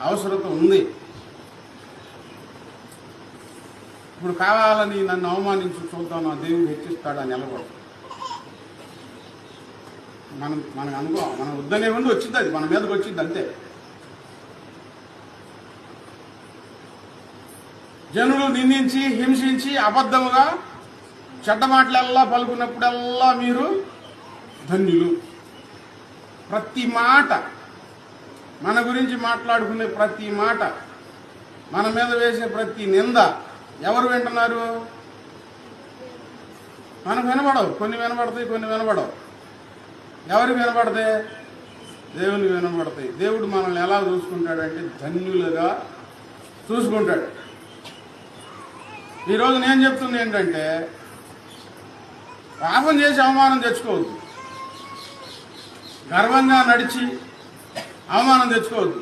అవసరత ఉంది. ఇప్పుడు కావాలని నన్ను అవమానించి చూద్దాం, నా దేవుడు హెచ్చిస్తాడని నిలబడదు. మనకు అనుకో, మనం వద్దనే ఉండి వచ్చింది, అది మన మీదకి వచ్చింది అంతే. జనులు నిందించి హింసించి అబద్ధముగా చెడ్డ మాటలల్లా పలుకున్నప్పుడల్లా మీరు ధన్యులు. ప్రతి మాట, మన గురించి మాట్లాడుకునే ప్రతి మాట, మన మీద వేసే ప్రతి నింద ఎవరు వింటున్నారు? మనకు వినపడవు. కొన్ని వినపడతాయి, కొన్ని వినపడవు. ఎవరికి వినపడతాయి? దేవునికి వినపడతాయి. దేవుడు మనల్ని ఎలా చూసుకుంటాడంటే ధన్యులుగా చూసుకుంటాడు. ఈరోజు నేను చెప్తుంది ఏంటంటే, పాపం చేసి అవమానం తెచ్చుకోవద్దు, గర్వంగా నడిచి అవమానం తెచ్చుకోవద్దు.